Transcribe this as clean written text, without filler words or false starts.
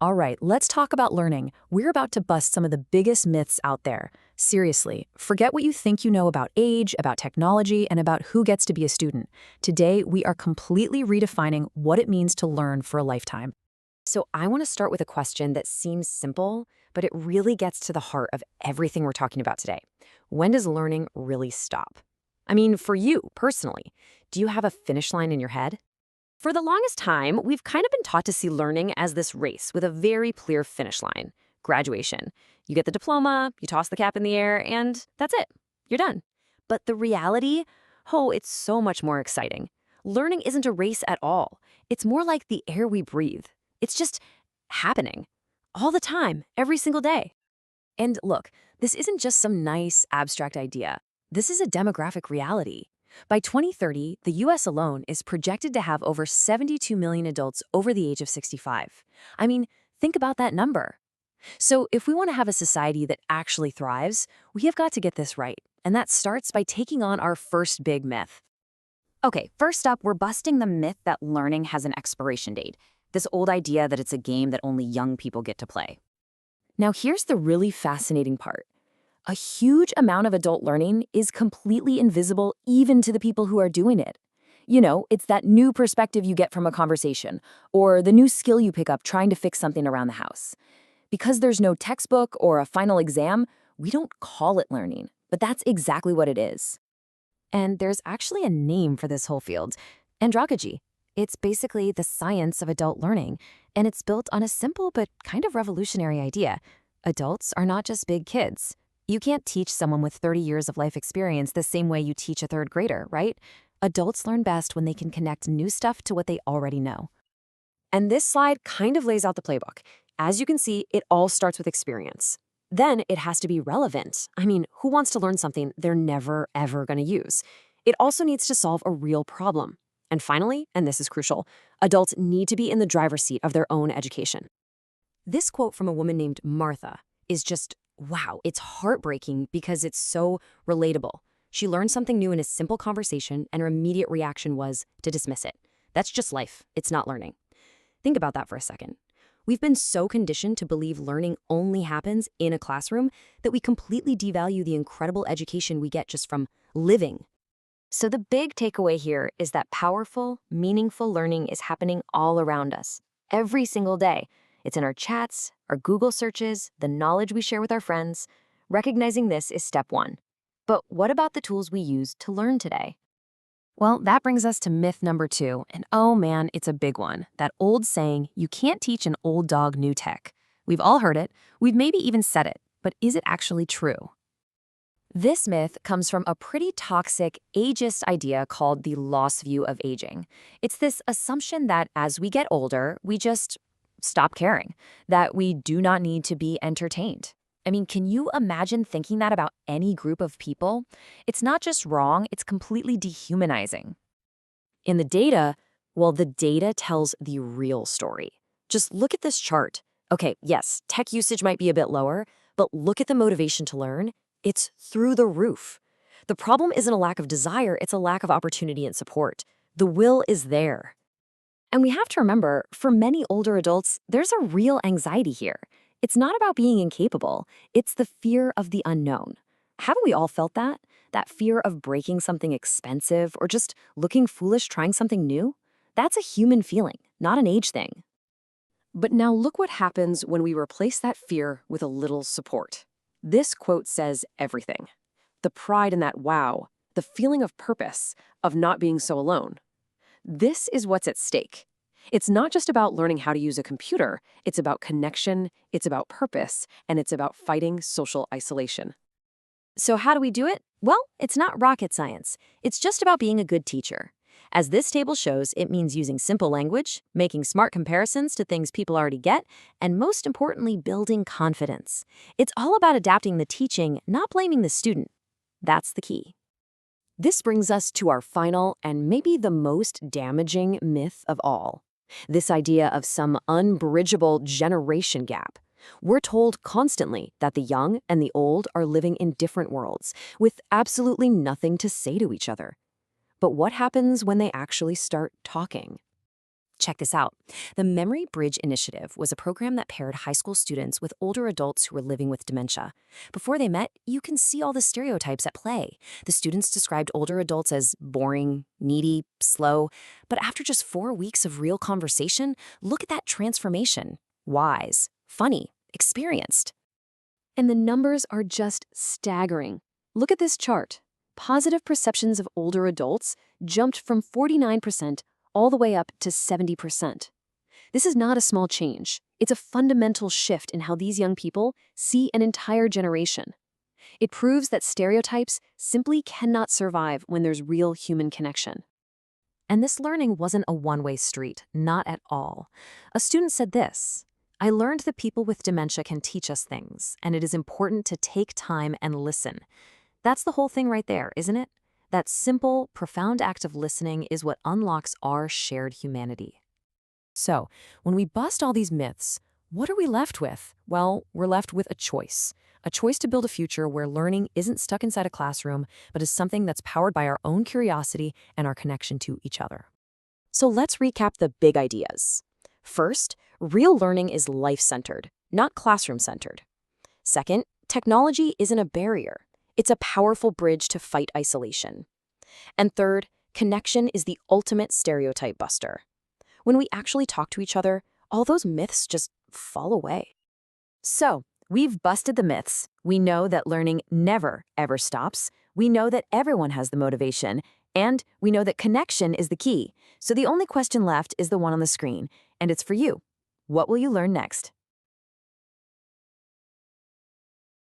All right, let's talk about learning. We're about to bust some of the biggest myths out there. Seriously, forget what you think you know about age, about technology, and about who gets to be a student. Today, we are completely redefining what it means to learn for a lifetime. So, I want to start with a question that seems simple, but it really gets to the heart of everything we're talking about today. When does learning really stop? I mean, for you personally, do you have a finish line in your head? For the longest time, we've kind of been taught to see learning as this race with a very clear finish line: graduation. You get the diploma, you toss the cap in the air, and that's it. You're done. But the reality, oh, it's so much more exciting. Learning isn't a race at all. It's more like the air we breathe. It's just happening all the time, every single day. And look, this isn't just some nice, abstract idea. This is a demographic reality. By 2030, the US alone is projected to have over 72 million adults over the age of 65. I mean, think about that number. So, if we want to have a society that actually thrives, we have got to get this right. And that starts by taking on our first big myth. Okay, first up, we're busting the myth that learning has an expiration date. This old idea that it's a game that only young people get to play. Now, here's the really fascinating part. A huge amount of adult learning is completely invisible even to the people who are doing it. You know, it's that new perspective you get from a conversation, or the new skill you pick up trying to fix something around the house. Because there's no textbook or a final exam, we don't call it learning, but that's exactly what it is. And there's actually a name for this whole field: andragogy. It's basically the science of adult learning, and it's built on a simple but kind of revolutionary idea. Adults are not just big kids. You can't teach someone with 30 years of life experience the same way you teach a third grader, right? Adults learn best when they can connect new stuff to what they already know. And this slide kind of lays out the playbook. As you can see, it all starts with experience. Then it has to be relevant. I mean, who wants to learn something they're never, ever going to use? It also needs to solve a real problem. And finally, and this is crucial, adults need to be in the driver's seat of their own education. This quote from a woman named Martha is just, wow, it's heartbreaking because it's so relatable. She learned something new in a simple conversation, and her immediate reaction was to dismiss it. That's just life. It's not learning. Think about that for a second. We've been so conditioned to believe learning only happens in a classroom that we completely devalue the incredible education we get just from living. So the big takeaway here is that powerful, meaningful learning is happening all around us, every single day. It's in our chats, our Google searches, the knowledge we share with our friends. Recognizing this is step one. But what about the tools we use to learn today? Well, that brings us to myth number 2, and oh man, it's a big one. That old saying, you can't teach an old dog new tech. We've all heard it, we've maybe even said it, but is it actually true? This myth comes from a pretty toxic, ageist idea called the loss view of aging. It's this assumption that as we get older, we just stop caring, that we do not need to be entertained. I mean, can you imagine thinking that about any group of people? It's not just wrong, it's completely dehumanizing. In the data, well, the data tells the real story. Just look at this chart. Okay, yes, tech usage might be a bit lower, but look at the motivation to learn. It's through the roof. The problem isn't a lack of desire, it's a lack of opportunity and support. The will is there. And we have to remember, for many older adults, there's a real anxiety here. It's not about being incapable, it's the fear of the unknown. Haven't we all felt that? That fear of breaking something expensive or just looking foolish trying something new? That's a human feeling, not an age thing. But now look what happens when we replace that fear with a little support. This quote says everything. The pride in that wow, the feeling of purpose, of not being so alone. This is what's at stake. It's not just about learning how to use a computer, it's about connection, it's about purpose, and it's about fighting social isolation. So how do we do it? Well, it's not rocket science. It's just about being a good teacher. As this table shows, it means using simple language, making smart comparisons to things people already get, and most importantly, building confidence. It's all about adapting the teaching, not blaming the student. That's the key. This brings us to our final and maybe the most damaging myth of all. This idea of some unbridgeable generation gap. We're told constantly that the young and the old are living in different worlds, with absolutely nothing to say to each other. But what happens when they actually start talking? Check this out. The Memory Bridge Initiative was a program that paired high school students with older adults who were living with dementia. Before they met, you can see all the stereotypes at play. The students described older adults as boring, needy, slow. But after just 4 weeks of real conversation, look at that transformation. Wise, funny, experienced. And the numbers are just staggering. Look at this chart. Positive perceptions of older adults jumped from 49% all the way up to 70%. This is not a small change. It's a fundamental shift in how these young people see an entire generation. It proves that stereotypes simply cannot survive when there's real human connection. And this learning wasn't a one-way street, not at all. A student said this: "I learned that people with dementia can teach us things, and it is important to take time and listen." That's the whole thing right there, isn't it? That simple, profound act of listening is what unlocks our shared humanity. So, when we bust all these myths, what are we left with? Well, we're left with a choice. A choice to build a future where learning isn't stuck inside a classroom, but is something that's powered by our own curiosity and our connection to each other. So let's recap the big ideas. First, real learning is life-centered, not classroom-centered. Second, technology isn't a barrier. It's a powerful bridge to fight isolation. And third, connection is the ultimate stereotype buster. When we actually talk to each other, all those myths just fall away. So, we've busted the myths. We know that learning never, ever stops. We know that everyone has the motivation. And we know that connection is the key. So the only question left is the one on the screen. And it's for you. What will you learn next?